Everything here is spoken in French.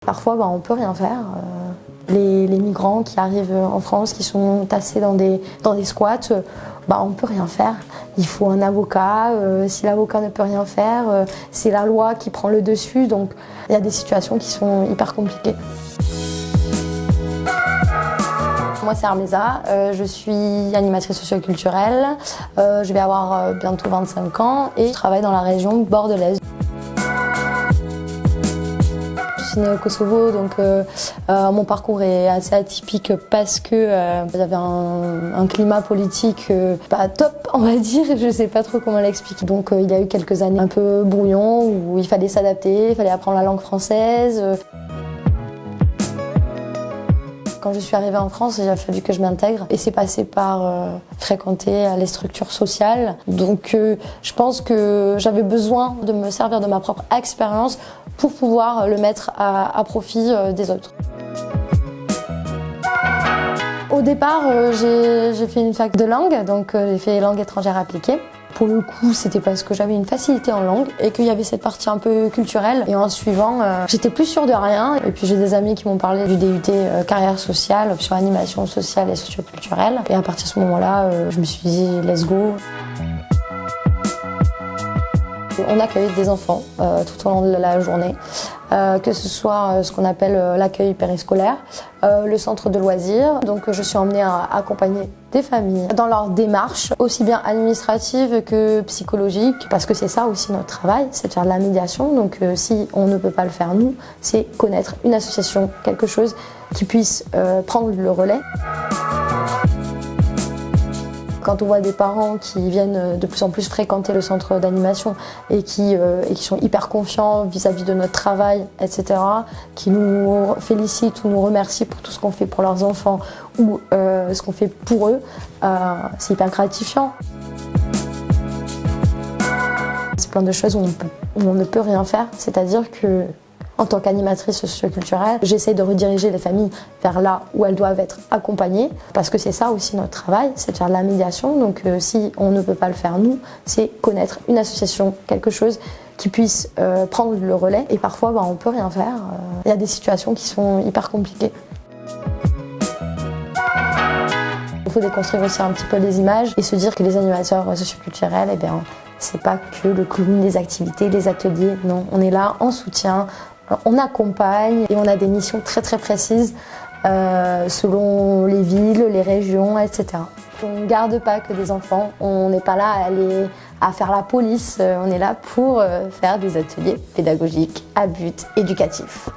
Parfois, on ne peut rien faire. Les migrants qui arrivent en France, qui sont tassés dans des squats, on ne peut rien faire. Il faut un avocat. Si l'avocat ne peut rien faire, c'est la loi qui prend le dessus. Donc, il y a des situations qui sont hyper compliquées. Moi, c'est Armeza, je suis animatrice socioculturelle, je vais avoir bientôt 25 ans et je travaille dans la région bordelaise. Je suis née au Kosovo, donc mon parcours est assez atypique parce que j'avais un climat politique pas top, on va dire, je ne sais pas trop comment l'expliquer. Donc il y a eu quelques années un peu brouillon où il fallait s'adapter, il fallait apprendre la langue française. Quand je suis arrivée en France, il a fallu que je m'intègre et c'est passé par fréquenter les structures sociales. Donc je pense que j'avais besoin de me servir de ma propre expérience pour pouvoir le mettre à profit des autres. Au départ, j'ai fait une fac de langue, donc j'ai fait langue étrangère appliquée. Pour le coup, c'était parce que j'avais une facilité en langue et qu'il y avait cette partie un peu culturelle. Et en suivant, j'étais plus sûre de rien. Et puis j'ai des amis qui m'ont parlé du DUT carrière sociale, option animation sociale et socioculturelle. Et à partir de ce moment-là, je me suis dit let's go. On accueille des enfants tout au long de la journée, que ce soit ce qu'on appelle l'accueil périscolaire, le centre de loisirs. Donc je suis emmenée à accompagner des familles dans leur démarche, aussi bien administrative que psychologique, parce que c'est ça aussi notre travail, c'est de faire de la médiation. Donc si on ne peut pas le faire nous, c'est connaître une association, quelque chose qui puisse prendre le relais. Quand on voit des parents qui viennent de plus en plus fréquenter le centre d'animation et qui sont hyper confiants vis-à-vis de notre travail, etc., qui nous félicitent ou nous remercient pour tout ce qu'on fait pour leurs enfants ou ce qu'on fait pour eux, c'est hyper gratifiant. C'est plein de choses où on ne peut rien faire, c'est-à-dire que en tant qu'animatrice socioculturelle, j'essaie de rediriger les familles vers là où elles doivent être accompagnées, parce que c'est ça aussi notre travail, c'est de faire de la médiation. Donc si on ne peut pas le faire nous, c'est connaître une association, quelque chose qui puisse prendre le relais. Et parfois, on ne peut rien faire. Il y a des situations qui sont hyper compliquées. Il faut déconstruire aussi un petit peu les images et se dire que les animateurs socioculturels, c'est pas que le clown, les activités, les ateliers. Non, on est là en soutien. On accompagne et on a des missions très très précises selon les villes, les régions, etc. On ne garde pas que des enfants, on n'est pas là à faire la police, on est là pour faire des ateliers pédagogiques à but éducatif.